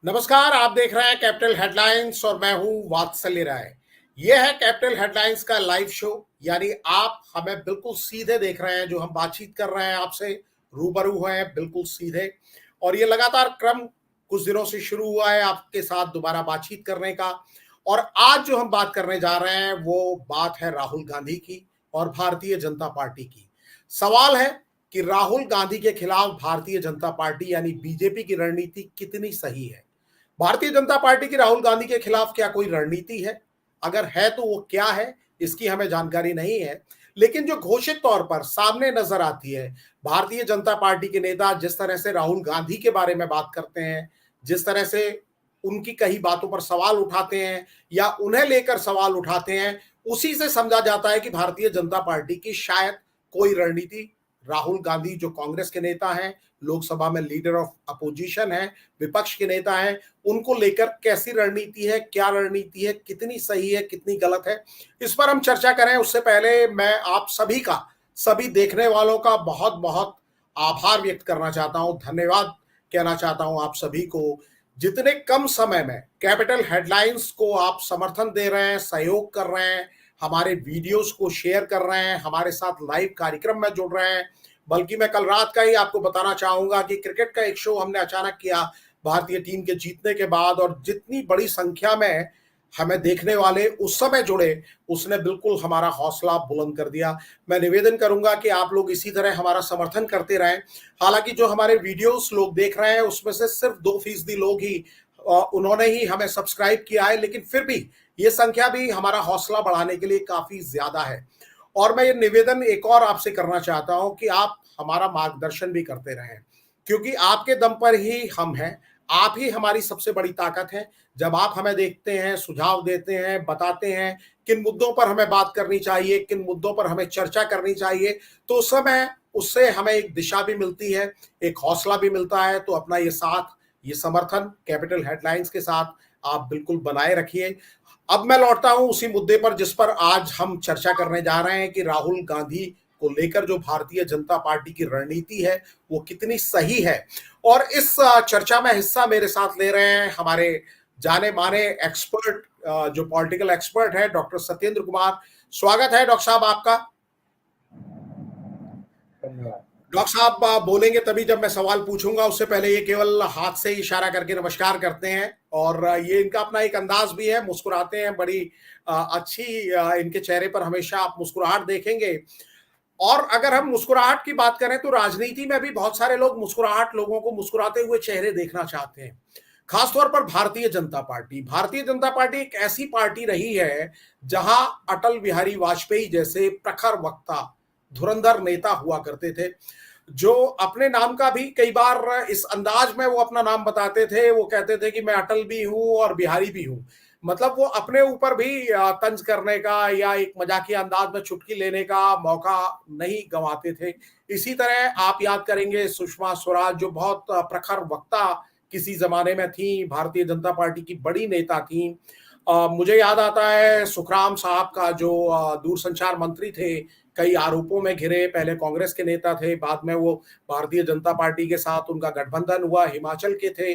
नमस्कार, आप देख रहे हैं कैपिटल हेडलाइंस और मैं हूं वात्सल्य राय। यह है कैपिटल हेडलाइंस का लाइव शो, यानी आप हमें बिल्कुल सीधे देख रहे हैं। जो हम बातचीत कर रहे हैं आपसे रूबरू हुए हैं बिल्कुल सीधे, और ये लगातार क्रम कुछ दिनों से शुरू हुआ है आपके साथ दोबारा बातचीत करने का। और आज जो हम बात करने जा रहे हैं वो बात है राहुल गांधी की और भारतीय जनता पार्टी की। सवाल है कि राहुल गांधी के खिलाफ भारतीय जनता पार्टी यानी बीजेपी की रणनीति कितनी सही है। भारतीय जनता पार्टी की राहुल गांधी के खिलाफ क्या कोई रणनीति है? अगर है तो वो क्या है, इसकी हमें जानकारी नहीं है। लेकिन जो घोषित तौर पर सामने नजर आती है, भारतीय जनता पार्टी के नेता जिस तरह से राहुल गांधी के बारे में बात करते हैं, जिस तरह से उनकी कई बातों पर सवाल उठाते हैं या उन्हें लेकर सवाल उठाते हैं, उसी से समझा जाता है कि भारतीय जनता पार्टी की शायद कोई रणनीति, राहुल गांधी जो कांग्रेस के नेता हैं, लोकसभा में लीडर ऑफ अपोजिशन है, विपक्ष के नेता हैं, उनको लेकर कैसी रणनीति है, क्या रणनीति है, कितनी सही है, कितनी गलत है, इस पर हम चर्चा करें। उससे पहले मैं आप सभी का, सभी देखने वालों का बहुत बहुत आभार व्यक्त करना चाहता हूं, धन्यवाद कहना चाहता हूं आप सभी को, जितने कम समय में कैपिटल हेडलाइंस को आप समर्थन दे रहे हैं, सहयोग कर रहे हैं, हमारे वीडियोस को शेयर कर रहे हैं, हमारे साथ लाइव कार्यक्रम में जुड़ रहे हैं। बल्कि मैं कल रात का ही आपको बताना चाहूंगा कि क्रिकेट का एक शो हमने अचानक किया भारतीय टीम के जीतने के बाद, और जितनी बड़ी संख्या में हमें देखने वाले उस समय जुड़े, उसने बिल्कुल हमारा हौसला बुलंद कर दिया। मैं निवेदन करूंगा कि आप लोग इसी तरह हमारा समर्थन करते रहें। हालांकि जो हमारे वीडियोस लोग देख रहे हैं उसमें से सिर्फ 2% लोग ही उन्होंने ही हमें सब्सक्राइब किया है, लेकिन फिर भी ये संख्या भी हमारा हौसला बढ़ाने के लिए काफी ज्यादा है। और मैं ये निवेदन एक और आपसे करना चाहता हूं कि आप हमारा मार्गदर्शन भी करते रहें, क्योंकि आपके दम पर ही हम हैं। आप ही हमारी सबसे बड़ी ताकत है। जब आप हमें देखते हैं, सुझाव देते हैं, बताते हैं किन मुद्दों पर हमें बात करनी चाहिए, किन मुद्दों पर हमें चर्चा करनी चाहिए, तो उस समय उससे हमें एक दिशा भी मिलती है, एक हौसला भी मिलता है। तो अपना ये साथ, ये समर्थन कैपिटल हेडलाइंस के साथ आप बिल्कुल बनाए रखिए। अब मैं लौटता हूं उसी मुद्दे पर जिस पर आज हम चर्चा करने जा रहे हैं कि राहुल गांधी को लेकर जो भारतीय जनता पार्टी की रणनीति है वो कितनी सही है। और इस चर्चा में हिस्सा मेरे साथ ले रहे हैं हमारे जाने माने एक्सपर्ट, जो पॉलिटिकल एक्सपर्ट है, डॉक्टर सत्येंद्र कुमार। स्वागत है डॉक्टर साहब आपका। धन्यवाद। डॉक्टर साहब बोलेंगे तभी जब मैं सवाल पूछूंगा, उससे पहले ये केवल हाथ से ही इशारा करके नमस्कार करते हैं। और ये इनका अपना एक अंदाज भी है, मुस्कुराते हैं, बड़ी अच्छी इनके चेहरे पर हमेशा आप मुस्कुराहट देखेंगे। और अगर हम मुस्कुराहट की बात करें तो राजनीति में भी बहुत सारे लोग मुस्कुराहट, लोगों को मुस्कुराते हुए चेहरे देखना चाहते हैं। खासतौर पर भारतीय जनता पार्टी एक ऐसी पार्टी रही है जहां अटल बिहारी वाजपेयी जैसे प्रखर वक्ता, धुरंधर नेता हुआ करते थे, जो अपने नाम का भी कई बार इस अंदाज में वो अपना नाम बताते थे। वो कहते थे कि मैं अटल भी हूं और बिहारी भी हूं। मतलब वो अपने ऊपर भी तंज करने का या एक मजाकिया अंदाज में चुटकी लेने का मौका नहीं गंवाते थे। इसी तरह आप याद करेंगे सुषमा स्वराज, जो बहुत प्रखर वक्ता किसी जमाने में थी, भारतीय जनता पार्टी की बड़ी नेता थी। मुझे याद आता है सुखराम साहब का, जो दूरसंचार मंत्री थे, कई आरोपों में घिरे, पहले कांग्रेस के नेता थे, बाद में वो भारतीय जनता पार्टी के साथ उनका गठबंधन हुआ, हिमाचल के थे।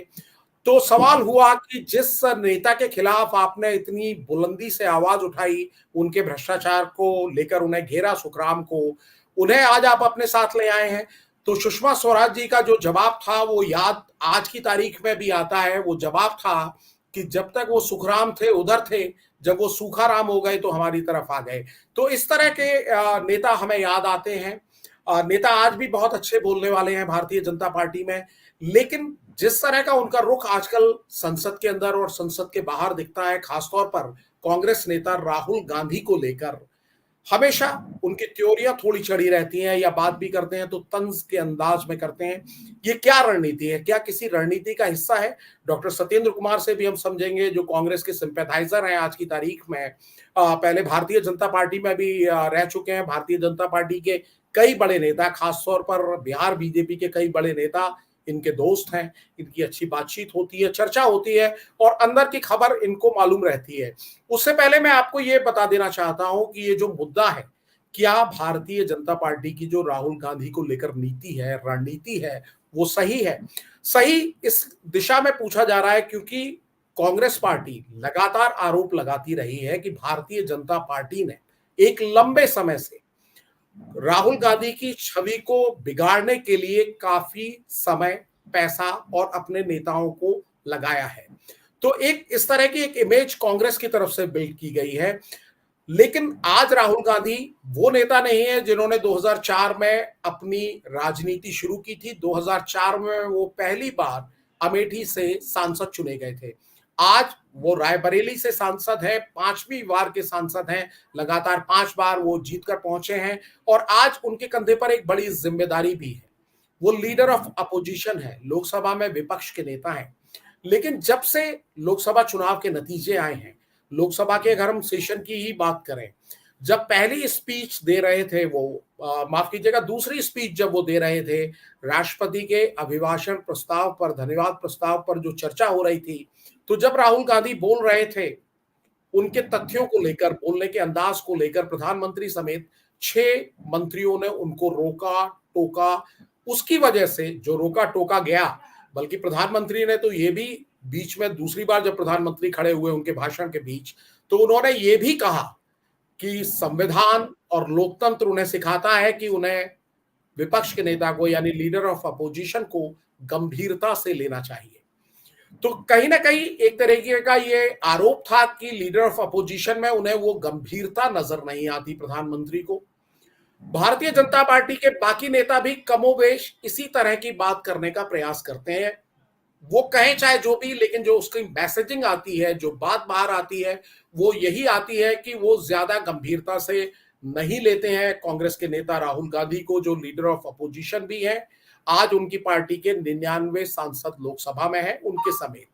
तो सवाल हुआ कि जिस नेता के खिलाफ आपने इतनी बुलंदी से आवाज उठाई, उनके भ्रष्टाचार को लेकर उन्हें घेरा, सुखराम को, उन्हें आज आप अपने साथ ले आए हैं। तो सुषमा स्वराज जी का जो जवाब था वो याद आज की तारीख में भी आता है। वो जवाब था कि जब तक वो सुखराम थे उधर थे, जब वो सूखाराम हो गए तो हमारी तरफ आ गए। तो इस तरह के नेता हमें याद आते हैं। नेता आज भी बहुत अच्छे बोलने वाले हैं भारतीय जनता पार्टी में, लेकिन जिस तरह का उनका रुख आजकल संसद के अंदर और संसद के बाहर दिखता है, खासतौर पर कांग्रेस नेता राहुल गांधी को लेकर, हमेशा उनकी त्योरियां थोड़ी चढ़ी रहती हैं, या बात भी करते हैं तो तंज के अंदाज में करते हैं। ये क्या रणनीति है, क्या किसी रणनीति का हिस्सा है? डॉक्टर सत्येंद्र कुमार से भी हम समझेंगे, जो कांग्रेस के सिंपैथाइजर हैं आज की तारीख में, पहले भारतीय जनता पार्टी में भी रह चुके हैं। भारतीय जनता पार्टी के कई बड़े नेता, खासतौर पर बिहार बीजेपी के कई बड़े नेता इनके दोस्त हैं, इनकी अच्छी बातचीत होती है, चर्चा होती है, और अंदर की खबर इनको मालूम रहती है। उससे पहले मैं आपको ये बता देना चाहता हूं कि ये जो मुद्दा है, क्या भारतीय जनता पार्टी की जो राहुल गांधी को लेकर नीति है, रणनीति है, वो सही है। सही इस दिशा में पूछा जा रहा है क्योंकि कांग्रेस पार्टी लगातार आरोप लगाती रही है कि भारतीय जनता पार्टी ने एक लंबे समय से राहुल गांधी की छवि को बिगाड़ने के लिए काफी समय, पैसा और अपने नेताओं को लगाया है। तो एक इस तरह की एक इमेज कांग्रेस की तरफ से बिल्ड की गई है। लेकिन आज राहुल गांधी वो नेता नहीं है जिन्होंने 2004 में अपनी राजनीति शुरू की थी। 2004 में वो पहली बार अमेठी से सांसद चुने गए थे। आज वो रायबरेली से सांसद है, 5वीं बार के सांसद हैं, लगातार 5 बार वो जीत कर पहुंचे हैं और आज उनके कंधे पर एक बड़ी जिम्मेदारी भी है। वो लीडर ऑफ अपोजिशन है, लोकसभा में विपक्ष के नेता हैं। लेकिन जब से लोकसभा चुनाव के नतीजे आए हैं, लोकसभा के अगर हम सेशन की ही बात करें, जब पहली स्पीच दे रहे थे वो माफ कीजिएगा, दूसरी स्पीच जब वो दे रहे थे, राष्ट्रपति के अभिभाषण प्रस्ताव पर, धन्यवाद प्रस्ताव पर जो चर्चा हो रही थी, तो जब राहुल गांधी बोल रहे थे, उनके तथ्यों को लेकर, बोलने के अंदाज को लेकर प्रधानमंत्री समेत 6 मंत्रियों ने उनको रोका टोका। उसकी वजह से जो रोका टोका गया, बल्कि प्रधानमंत्री ने तो ये भी बीच में दूसरी बार जब प्रधानमंत्री खड़े हुए उनके भाषण के बीच, तो उन्होंने ये भी कहा कि संविधान और लोकतंत्र उन्हें सिखाता है कि उन्हें विपक्ष के नेता को यानी लीडर ऑफ अपोजिशन को गंभीरता से लेना चाहिए। तो कहीं ना कहीं एक तरीके का ये आरोप था कि लीडर ऑफ अपोजिशन में उन्हें वो गंभीरता नजर नहीं आती प्रधानमंत्री को। भारतीय जनता पार्टी के बाकी नेता भी कमोबेश इसी तरह की बात करने का प्रयास करते हैं। वो कहें चाहे जो भी, लेकिन जो उसकी मैसेजिंग आती है, जो बात बाहर आती है, वो यही आती है कि वो ज्यादा गंभीरता से नहीं लेते हैं कांग्रेस के नेता राहुल गांधी को, जो लीडर ऑफ अपोजिशन भी है। आज उनकी पार्टी के 99 सांसद लोकसभा में है, उनके समेत।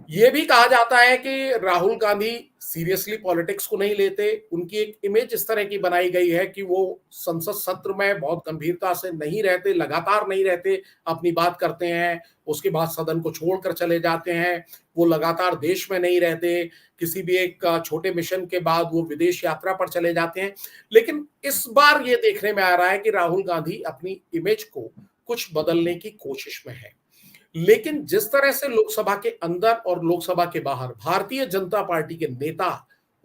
ये भी कहा जाता है कि राहुल गांधी सीरियसली पॉलिटिक्स को नहीं लेते। उनकी एक इमेज इस तरह की बनाई गई है कि वो संसद सत्र में बहुत गंभीरता से नहीं रहते, लगातार नहीं रहते, अपनी बात करते हैं, उसके बाद सदन को छोड़कर चले जाते हैं। वो लगातार देश में नहीं रहते, किसी भी एक छोटे मिशन के बाद वो विदेश यात्रा पर चले जाते हैं। लेकिन इस बार ये देखने में आ रहा है कि राहुल गांधी अपनी इमेज को कुछ बदलने की कोशिश में है। लेकिन जिस तरह से लोकसभा के अंदर और लोकसभा के बाहर भारतीय जनता पार्टी के नेता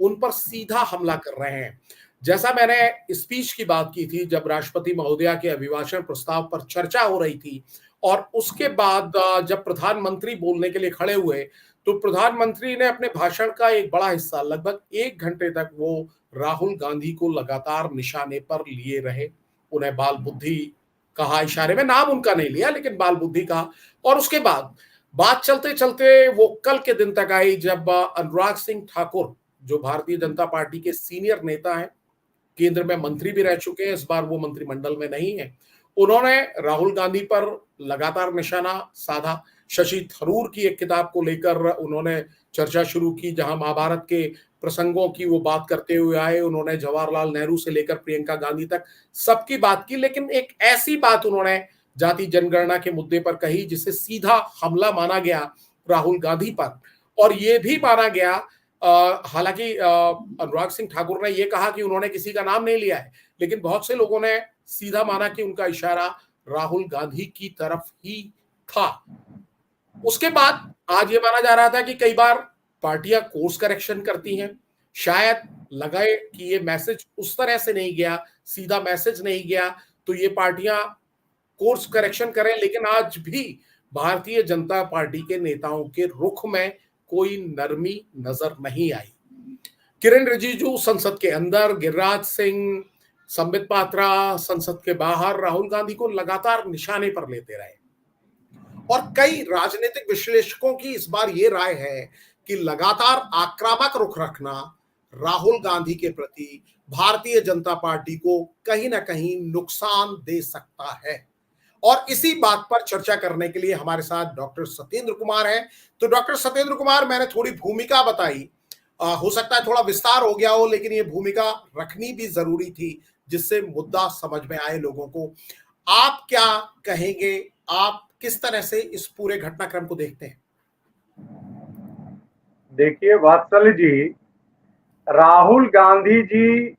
उन पर सीधा हमला कर रहे हैं, जैसा मैंने स्पीच की बात की थी, जब राष्ट्रपति महोदया के अभिभाषण प्रस्ताव पर चर्चा हो रही थी और उसके बाद जब प्रधानमंत्री बोलने के लिए खड़े हुए, तो प्रधानमंत्री ने अपने भाषण का एक बड़ा हिस्सा, लगभग 1 घंटे तक वो राहुल गांधी को लगातार निशाने पर लिए रहे। उन्हें बाल बुद्धि कहा, इशारे में, नाम उनका नहीं लिया लेकिन बाल बुद्धि कहा। और उसके बाद बात चलते चलते वो कल के दिन तक आई जब अनुराग सिंह ठाकुर, जो भारतीय जनता पार्टी के सीनियर नेता हैं, केंद्र में मंत्री भी रह चुके हैं, इस बार वो मंत्रिमंडल में नहीं है, उन्होंने राहुल गांधी पर लगातार निशाना साधा। शशि थरूर की एक किताब को लेकर उन्होंने चर्चा शुरू की, जहां महाभारत के प्रसंगों की वो बात करते हुए आए। उन्होंने जवाहरलाल नेहरू से लेकर प्रियंका गांधी तक सबकी बात की, लेकिन एक ऐसी बात उन्होंने जाति जनगणना के मुद्दे पर कही जिसे सीधा हमला माना गया राहुल गांधी पर। और ये भी माना गया, हालांकि अनुराग सिंह ठाकुर ने यह कहा कि उन्होंने किसी का नाम नहीं लिया है, लेकिन बहुत से लोगों ने सीधा माना कि उनका इशारा राहुल गांधी की तरफ ही था। उसके बाद आज ये माना जा रहा था कि कई बार पार्टियां कोर्स करेक्शन करती हैं, शायद लगे कि ये मैसेज उस तरह से नहीं गया, सीधा मैसेज नहीं गया, तो ये पार्टियां कोर्स करेक्शन करें। लेकिन आज भी भारतीय जनता पार्टी के नेताओं के रुख में कोई नरमी नजर नहीं आई। किरण रिजिजू संसद के अंदर, गिरिराज सिंह, संबित पात्रा संसद के बाहर राहुल गांधी को लगातार निशाने पर लेते रहे। और कई राजनीतिक विश्लेषकों की इस बार ये राय है कि लगातार आक्रामक रुख रखना राहुल गांधी के प्रति भारतीय जनता पार्टी को कहीं ना कहीं नुकसान दे सकता है। और इसी बात पर चर्चा करने के लिए हमारे साथ डॉक्टर सत्येंद्र कुमार हैं। तो डॉक्टर सत्येंद्र कुमार, मैंने थोड़ी भूमिका बताई, हो सकता है थोड़ा विस्तार हो गया हो, लेकिन ये भूमिका रखनी भी जरूरी थी जिससे मुद्दा समझ में आए लोगों को। आप क्या कहेंगे, आप किस तरह से इस पूरे घटनाक्रम को देखते हैं? देखिए वात्सल जी, राहुल गांधी जी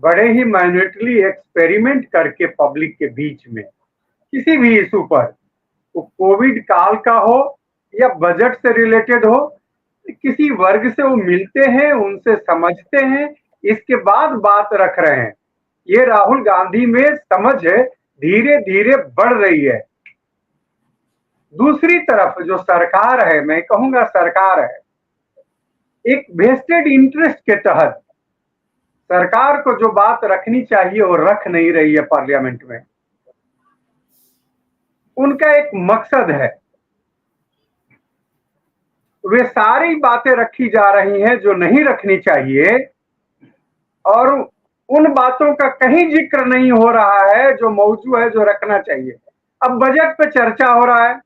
बड़े ही मैन्युअली एक्सपेरिमेंट करके पब्लिक के बीच में किसी भी इशू पर, वो कोविड काल का हो या बजट से रिलेटेड हो, किसी वर्ग से वो मिलते हैं, उनसे समझते हैं, इसके बाद बात रख रहे हैं। ये राहुल गांधी में समझ धीरे धीरे बढ़ रही है। दूसरी तरफ जो सरकार है, मैं कहूंगा सरकार है, एक वेस्टेड इंटरेस्ट के तहत सरकार को जो बात रखनी चाहिए वो रख नहीं रही है पार्लियामेंट में। उनका एक मकसद है, वे सारी बातें रखी जा रही हैं जो नहीं रखनी चाहिए, और उन बातों का कहीं जिक्र नहीं हो रहा है जो मौजू है, जो रखना चाहिए। अब बजट पे चर्चा हो रहा है,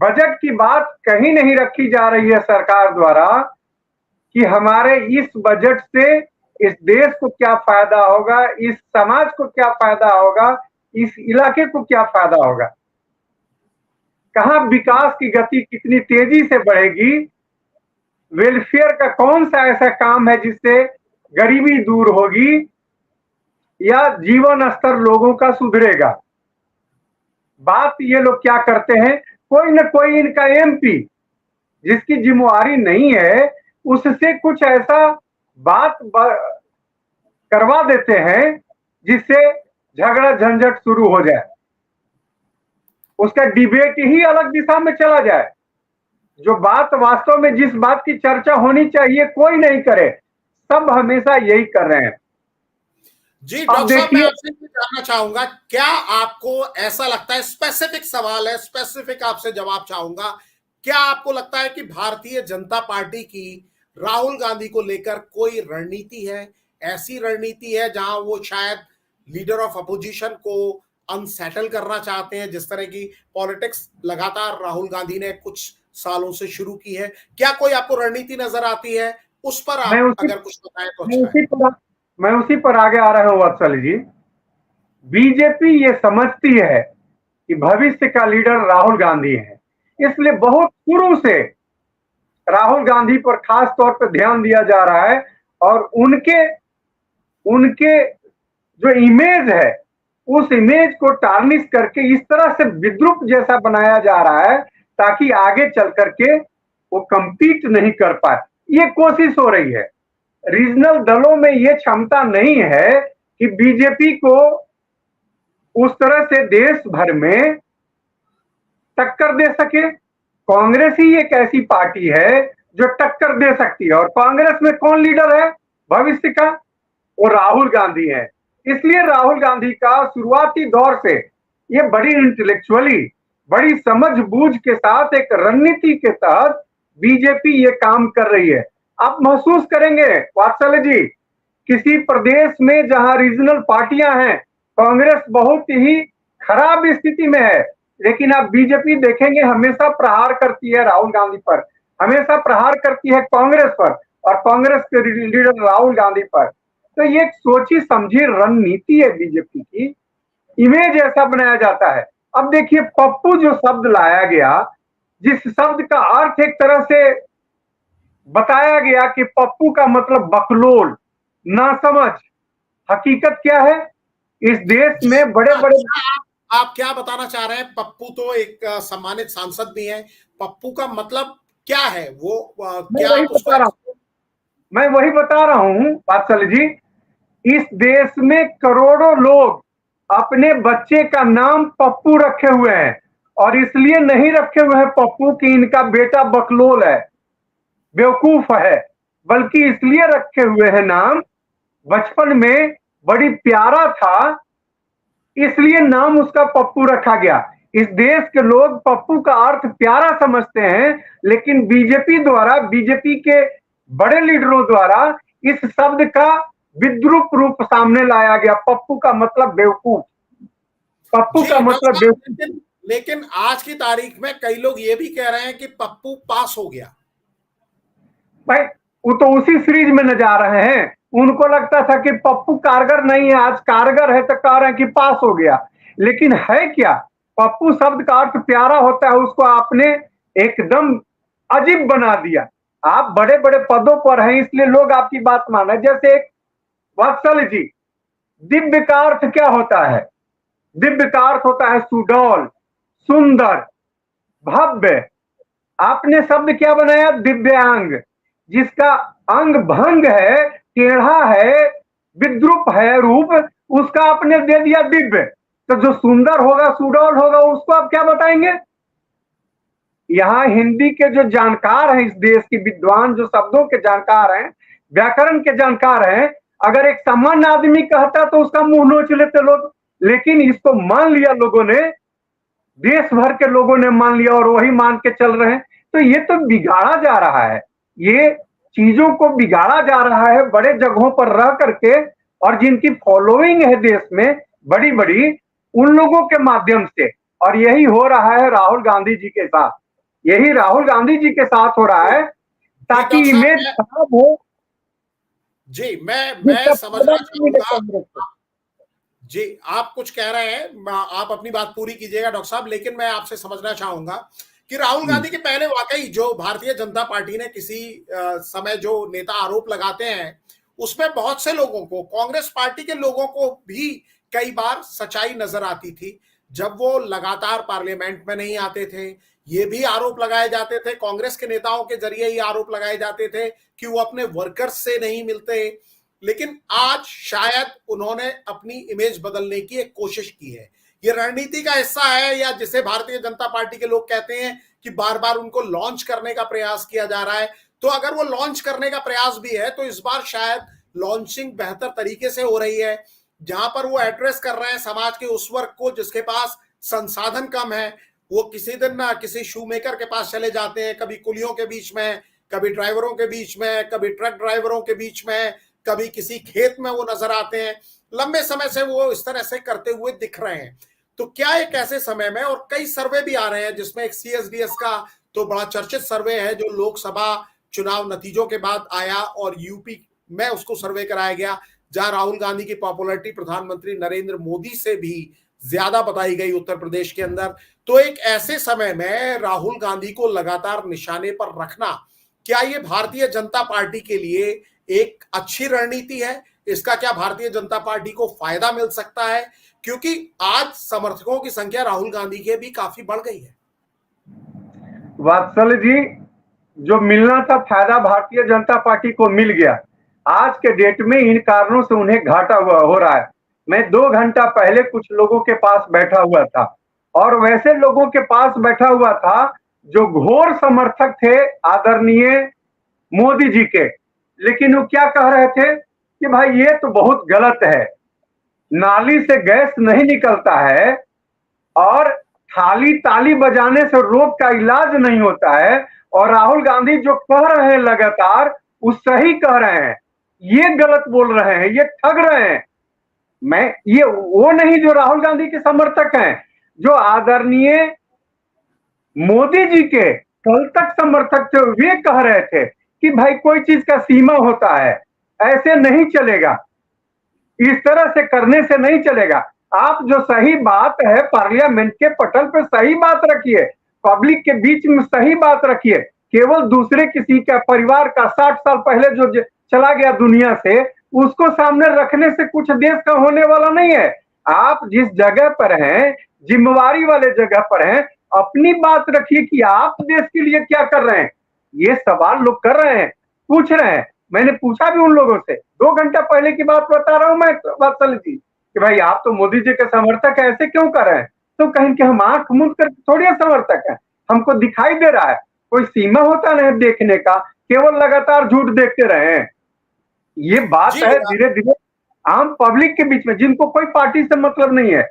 बजट की बात कहीं नहीं रखी जा रही है सरकार द्वारा कि हमारे इस बजट से इस देश को क्या फायदा होगा, इस समाज को क्या फायदा होगा, इस इलाके को क्या फायदा होगा, कहां विकास की गति कितनी तेजी से बढ़ेगी, वेलफेयर का कौन सा ऐसा काम है जिससे गरीबी दूर होगी या जीवन स्तर लोगों का सुधरेगा। बात ये लोग क्या करते हैं, कोई न कोई इनका एमपी जिसकी जिम्मेवारी नहीं है उससे कुछ ऐसा बात करवा देते हैं जिससे झगड़ा झंझट शुरू हो जाए, उसका डिबेट ही अलग दिशा में चला जाए। जो बात वास्तव में जिस बात की चर्चा होनी चाहिए कोई नहीं करे, सब हमेशा यही कर रहे हैं। जी डॉक्टर साहब, मैं आपसे ये जानना चाहूंगा, क्या आपको ऐसा लगता है, स्पेसिफिक सवाल है, स्पेसिफिक आपसे जवाब चाहूंगा, क्या आपको लगता है कि भारतीय जनता पार्टी की राहुल गांधी को लेकर कोई रणनीति है, ऐसी रणनीति है जहां वो शायद लीडर ऑफ अपोजिशन को अनसेटल करना चाहते हैं, जिस तरह की पॉलिटिक्स लगातार राहुल गांधी ने कुछ सालों से शुरू की है? क्या कोई आपको रणनीति नजर आती है? उस पर आप अगर कुछ बताएं तो अच्छा है। मैं उसी पर आगे आ रहा हूं वत्सल जी। बीजेपी ये समझती है कि भविष्य का लीडर राहुल गांधी है, इसलिए बहुत शुरू से राहुल गांधी पर खास तौर पर ध्यान दिया जा रहा है, और उनके जो इमेज है उस इमेज को टार्निश करके इस तरह से विद्रूप जैसा बनाया जा रहा है ताकि आगे चल करके वो compete नहीं कर पाए। ये कोशिश हो रही है। रीजनल दलों में ये क्षमता नहीं है कि बीजेपी को उस तरह से देश भर में टक्कर दे सके। कांग्रेस ही एक ऐसी पार्टी है जो टक्कर दे सकती है, और कांग्रेस में कौन लीडर है भविष्य का? वो राहुल गांधी है। इसलिए राहुल गांधी का शुरुआती दौर से ये बड़ी इंटेलेक्चुअली, बड़ी समझबूझ के साथ एक रणनीति के तहत बीजेपी ये काम कर रही है। आप महसूस करेंगे वात्सल्य जी, किसी प्रदेश में जहां रीजनल पार्टियां हैं, कांग्रेस बहुत ही खराब स्थिति में है, लेकिन आप बीजेपी देखेंगे हमेशा प्रहार करती है राहुल गांधी पर, हमेशा प्रहार करती है कांग्रेस पर, और कांग्रेस के लीडर राहुल गांधी पर। तो ये एक सोची समझी रणनीति है बीजेपी की, इमेज ऐसा बनाया जाता है। अब देखिए पप्पू जो शब्द लाया गया, जिस शब्द का अर्थ एक तरह से बताया गया कि पप्पू का मतलब बकलोल, नासमझ। हकीकत क्या है, इस देश में बड़े बड़े आप क्या बताना चाह रहे हैं? पप्पू तो एक सम्मानित सांसद भी हैं, पप्पू का मतलब क्या है? वो क्या मैं वही बता रहा हूं वात्सल्य जी। इस देश में करोड़ों लोग अपने बच्चे का नाम पप्पू रखे हुए हैं, और इसलिए नहीं रखे हुए हैं पप्पू कि इनका बेटा बकलोल है, बेवकूफ है, बल्कि इसलिए रखे हुए हैं नाम, बचपन में बड़ी प्यारा था इसलिए नाम उसका पप्पू रखा गया। इस देश के लोग पप्पू का अर्थ प्यारा समझते हैं, लेकिन बीजेपी द्वारा, बीजेपी के बड़े लीडरों द्वारा इस शब्द का विद्रूप रूप सामने लाया गया। पप्पू का मतलब बेवकूफ, पप्पू का मतलब बेवकूफ। लेकिन आज की तारीख में कई लोग ये भी कह रहे हैं कि पप्पू पास हो गया। भाई वो तो उसी सीरीज में न जा रहे हैं, उनको लगता था कि पप्पू कारगर नहीं है, आज कारगर है तो कह रहे हैं कि पास हो गया। लेकिन है क्या? पप्पू शब्द का अर्थ प्यारा होता है, उसको आपने एकदम अजीब बना दिया। आप बड़े बड़े पदों पर हैं इसलिए लोग आपकी बात मान रहे। जैसे एक वत्सल जी, दिव्य का अर्थ क्या होता है? दिव्य का अर्थ होता है सुडौल, सुंदर, भव्य। आपने शब्द क्या बनाया? दिव्यांग। जिसका अंग भंग है, टेढ़ा है, विद्रूप है रूप, उसका आपने दे दिया दिव्य। तो जो सुंदर होगा, सुडौल होगा, उसको आप क्या बताएंगे? यहाँ हिंदी के जो जानकार हैं, इस देश के विद्वान, जो शब्दों के जानकार हैं, व्याकरण के जानकार हैं, अगर एक सामान्य आदमी कहता तो उसका मुंह नोच लेते लोग, लेकिन इसको मान लिया लोगों ने, देश भर के लोगों ने मान लिया और वही मान के चल रहे हैं। तो ये तो बिगाड़ा जा रहा है, ये चीजों को बिगाड़ा जा रहा है बड़े जगहों पर रह करके, और जिनकी फॉलोइंग है देश में बड़ी बड़ी, उन लोगों के माध्यम से। और यही हो रहा है राहुल गांधी जी के साथ, यही राहुल गांधी जी के साथ हो रहा है, ताकि डॉक्टर साहब इमेज खराब हो। जी मैं समझना चाहूंगा। कांग्रेस। जी, आप कुछ कह रहे हैं, आप अपनी बात पूरी कीजिएगा डॉक्टर साहब, लेकिन मैं आपसे समझना चाहूंगा कि राहुल गांधी के पहले वाकई जो भारतीय जनता पार्टी ने किसी समय जो नेता आरोप लगाते हैं, उसमें बहुत से लोगों को, कांग्रेस पार्टी के लोगों को भी कई बार सच्चाई नजर आती थी। जब वो लगातार पार्लियामेंट में नहीं आते थे, ये भी आरोप लगाए जाते थे, कांग्रेस के नेताओं के जरिए ही आरोप लगाए जाते थे कि वो अपने वर्कर्स से नहीं मिलते। लेकिन आज शायद उन्होंने अपनी इमेज बदलने की एक कोशिश की है। ये रणनीति का हिस्सा है, या जिसे भारतीय जनता पार्टी के लोग कहते हैं कि बार बार उनको लॉन्च करने का प्रयास किया जा रहा है। तो अगर वो लॉन्च करने का प्रयास भी है, तो इस बार शायद लॉन्चिंग बेहतर तरीके से हो रही है, जहां पर वो एड्रेस कर रहे हैं समाज के उस वर्ग को जिसके पास संसाधन कम है। वो किसी दिन ना किसी शू मेकर के पास चले जाते हैं, कभी कुलियों के बीच में, कभी ड्राइवरों के बीच में, कभी ट्रक ड्राइवरों के बीच में, कभी किसी खेत में वो नजर आते हैं। लंबे समय से वो इस तरह से करते हुए दिख रहे हैं। तो क्या एक ऐसे समय में, और कई सर्वे भी आ रहे हैं जिसमें एक सीएसडीएस का तो बड़ा चर्चित सर्वे है जो लोकसभा चुनाव नतीजों के बाद आया और यूपी में उसको सर्वे कराया गया, जहां राहुल गांधी की पॉपुलैरिटी प्रधानमंत्री नरेंद्र मोदी से भी ज्यादा बताई गई उत्तर प्रदेश के अंदर। तो एक ऐसे समय में राहुल गांधी को लगातार निशाने पर रखना, क्या ये भारतीय जनता पार्टी के लिए एक अच्छी रणनीति है? इसका क्या भारतीय जनता पार्टी को फायदा मिल सकता है? क्योंकि आज समर्थकों की संख्या राहुल गांधी के भी काफी बढ़ गई है। वात्सल जी, जो मिलना था फायदा भारतीय जनता पार्टी को मिल गया। आज के डेट में इन कारणों से उन्हें घाटा हुआ हो रहा है। मैं 2 घंटा पहले कुछ लोगों के पास बैठा हुआ था, और वैसे लोगों के पास बैठा हुआ था जो घोर समर्थक थे आदरणीय मोदी जी के। लेकिन वो क्या कह रहे थे कि भाई ये तो बहुत गलत है, नाली से गैस नहीं निकलता है, और थाली ताली बजाने से रोग का इलाज नहीं होता है, और राहुल गांधी जो कह रहे हैं लगातार वो सही कह रहे हैं, ये गलत बोल रहे हैं, ये ठग रहे हैं। मैं ये वो नहीं जो राहुल गांधी के समर्थक हैं, जो आदरणीय मोदी जी के कल तक समर्थक थे, वे कह रहे थे कि भाई कोई चीज का सीमा होता है, ऐसे नहीं चलेगा, इस तरह से करने से नहीं चलेगा। आप जो सही बात है पार्लियामेंट के पटल पे सही बात रखिए, पब्लिक के बीच में सही बात रखिए। केवल दूसरे किसी का परिवार का 60 साल पहले जो चला गया दुनिया से, उसको सामने रखने से कुछ देश का होने वाला नहीं है। आप जिस जगह पर हैं, जिम्मेवारी वाले जगह पर हैं, अपनी बात रखिए कि आप देश के लिए क्या कर रहे हैं। ये सवाल लोग कर रहे हैं, पूछ रहे हैं। मैंने पूछा भी उन लोगों से, 2 घंटा पहले की बात बता रहा हूं मैं वात्सल जी, कि भाई आप तो मोदी जी के समर्थक है, ऐसे क्यों कर रहे हैं? तो कहें कि हम आंख मूंद कर थोड़ी समर्थक है, हमको दिखाई दे रहा है। कोई सीमा होता नहीं देखने का, केवल लगातार झूठ देखते रहे हैं। ये बात है धीरे धीरे आम पब्लिक के बीच में, जिनको कोई पार्टी से मतलब नहीं है,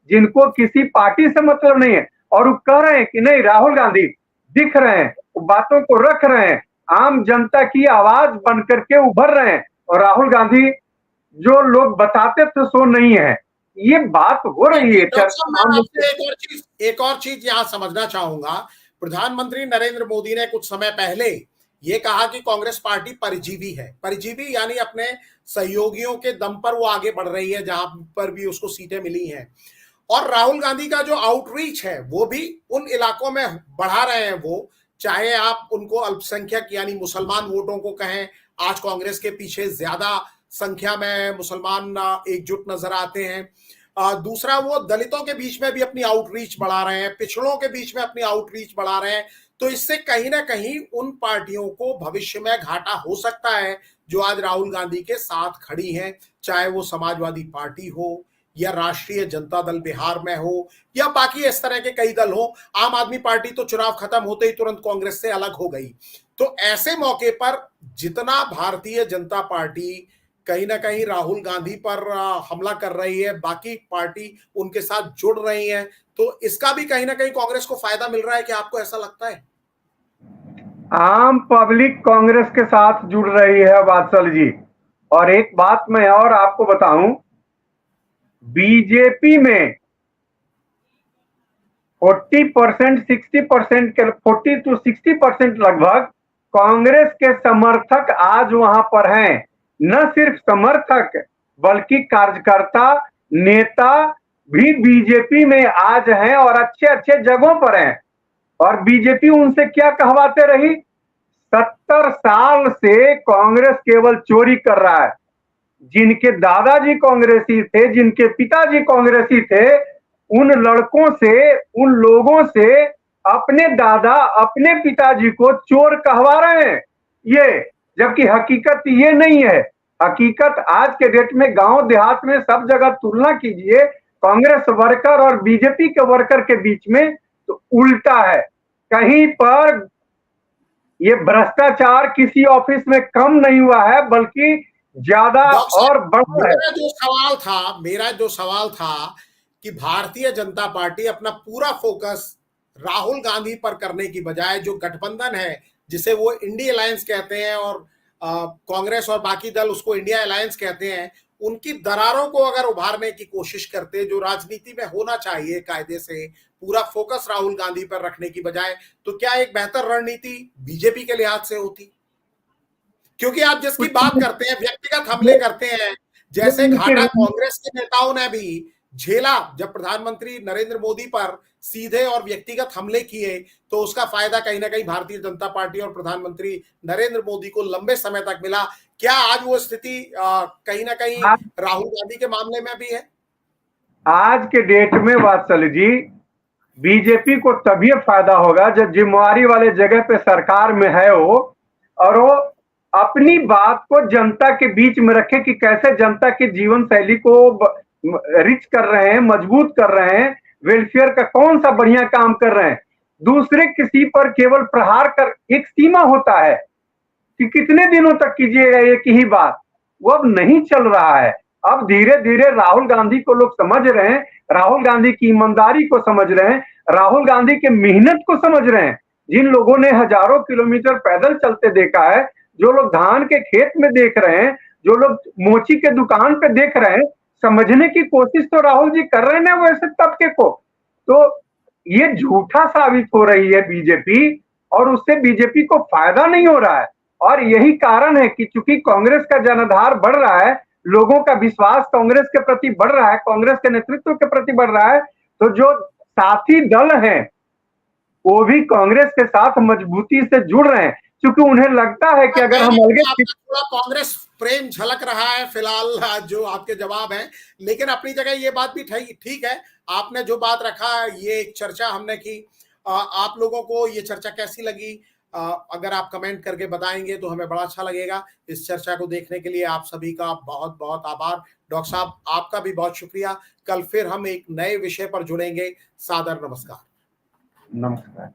जिनको किसी पार्टी से मतलब नहीं है, और वो कह रहे हैं कि नहीं राहुल गांधी दिख रहे हैं, बातों को रख रहे हैं, आम जनता की आवाज बन करके उभर रहे हैं, और राहुल गांधी जो लोग बताते थे सो नहीं है। ये बात हो रही है। एक और चीज यहां समझना चाहूंगा। प्रधानमंत्री नरेंद्र मोदी ने कुछ समय पहले ये कहा कि कांग्रेस पार्टी परिजीवी है। परिजीवी यानी अपने सहयोगियों के दम पर वो आगे बढ़ रही है, जहां पर भी उसको सीटें मिली हैं। और राहुल गांधी का जो आउटरीच है वो भी उन इलाकों में बढ़ा रहे हैं। वो चाहे आप उनको अल्पसंख्यक यानी मुसलमान वोटों को कहें, आज कांग्रेस के पीछे ज्यादा संख्या में मुसलमान एकजुट नजर आते हैं। दूसरा वो दलितों के बीच में भी अपनी आउटरीच बढ़ा रहे हैं, पिछड़ों के बीच में अपनी आउटरीच बढ़ा रहे हैं। तो इससे कहीं ना कहीं उन पार्टियों को भविष्य में घाटा हो सकता है जो आज राहुल गांधी के साथ खड़ी हैं, चाहे वो समाजवादी पार्टी हो या राष्ट्रीय जनता दल बिहार में हो या बाकी इस तरह के कई दल हो। आम आदमी पार्टी तो चुनाव खत्म होते ही तुरंत कांग्रेस से अलग हो गई। तो ऐसे मौके पर जितना भारतीय जनता पार्टी कहीं ना कहीं राहुल गांधी पर हमला कर रही है, बाकी पार्टी उनके साथ जुड़ रही है, तो इसका भी कहीं ना कहीं कांग्रेस को फायदा मिल रहा है। क्या आपको ऐसा लगता है? आम पब्लिक कांग्रेस के साथ जुड़ रही है वात्सल जी। और एक बात मैं और आपको बताऊं, बीजेपी में 40% 60% के 40 to 60% लगभग कांग्रेस के समर्थक आज वहां पर हैं। न सिर्फ समर्थक बल्कि कार्यकर्ता, नेता भी बीजेपी में आज हैं और अच्छे अच्छे जगहों पर हैं। और बीजेपी उनसे क्या कहवाते रही? 70 साल से कांग्रेस केवल चोरी कर रहा है। जिनके दादाजी कांग्रेसी थे, जिनके पिताजी कांग्रेसी थे, उन लड़कों से, उन लोगों से अपने दादा, अपने पिताजी को चोर कहवा रहे हैं ये, जबकि हकीकत ये नहीं है। हकीकत आज के डेट में गांव देहात में सब जगह तुलना कीजिए कांग्रेस वर्कर और बीजेपी के वर्कर के बीच में, तो उल्टा है। कहीं पर ये भ्रष्टाचार किसी ऑफिस में कम नहीं हुआ है, बल्कि ज्यादा और बढ़ा है। मेरा जो सवाल था कि भारतीय जनता पार्टी अपना पूरा फोकस राहुल गांधी पर करने की बजाय जो गठबंधन है जिसे वो इंडिया अलायंस कहते हैं और कांग्रेस और बाकी दल उसको इंडिया अलायंस कहते हैं, उनकी दरारों को अगर उभारने की कोशिश करते जो राजनीति में होना चाहिए कायदे से, पूरा फोकस राहुल गांधी पर रखने की बजाय, तो क्या एक बेहतर रणनीति बीजेपी के लिहाज से होती? क्योंकि आप जिसकी बात करते हैं, व्यक्तिगत हमले करते हैं, जैसे घाटा कांग्रेस के नेताओं ने भी झेला जब प्रधानमंत्री नरेंद्र मोदी पर सीधे और व्यक्तिगत हमले किए, तो उसका फायदा कहीं ना कहीं भारतीय जनता पार्टी और प्रधानमंत्री नरेंद्र मोदी को लंबे समय तक मिला। क्या आज वो स्थिति कहीं ना कहीं राहुल गांधी के मामले में भी है? आज के डेट में वात्सल जी, बीजेपी को तभी फायदा होगा जब जिम्मेवारी वाले जगह पे सरकार में है वो, और वो अपनी बात को जनता के बीच में रखे कि कैसे जनता की जीवन शैली को रिच कर रहे हैं, मजबूत कर रहे हैं, वेलफेयर का कौन सा बढ़िया काम कर रहे हैं। दूसरे किसी पर केवल प्रहार कर, एक सीमा होता है कि कितने दिनों तक कीजिएगा एक ही बात, वो अब नहीं चल रहा है। अब धीरे धीरे राहुल गांधी को लोग समझ रहे हैं, राहुल गांधी की ईमानदारी को समझ रहे हैं, राहुल गांधी के मेहनत को समझ रहे हैं। जिन लोगों ने हजारों किलोमीटर पैदल चलते देखा है, जो लोग धान के खेत में देख रहे हैं, जो लोग मोची के दुकान पे देख रहे हैं, समझने की कोशिश तो राहुल जी कर रहे हैं वैसे तबके को। तो ये झूठा साबित हो रही है बीजेपी, और उससे बीजेपी को फायदा नहीं हो रहा है। और यही कारण है कि चूंकि कांग्रेस का जनाधार बढ़ रहा है, लोगों का विश्वास कांग्रेस के प्रति बढ़ रहा है, कांग्रेस के नेतृत्व के प्रति बढ़ रहा है, तो जो साथी दल हैं वो भी कांग्रेस के साथ मजबूती से जुड़ रहे हैं, क्योंकि उन्हें लगता है कि अगर हम अलग, थोड़ा कांग्रेस प्रेम झलक रहा है फिलहाल जो आपके जवाब है, लेकिन अपनी जगह ये बात भी ठीक है। आपने जो बात रखा, ये एक चर्चा हमने की, आप लोगों को ये चर्चा कैसी लगी अगर आप कमेंट करके बताएंगे तो हमें बड़ा अच्छा लगेगा। इस चर्चा को देखने के लिए आप सभी का बहुत बहुत आभार। डॉक्टर साहब आपका भी बहुत शुक्रिया। कल फिर हम एक नए विषय पर जुड़ेंगे। सादर नमस्कार। नमस्कार।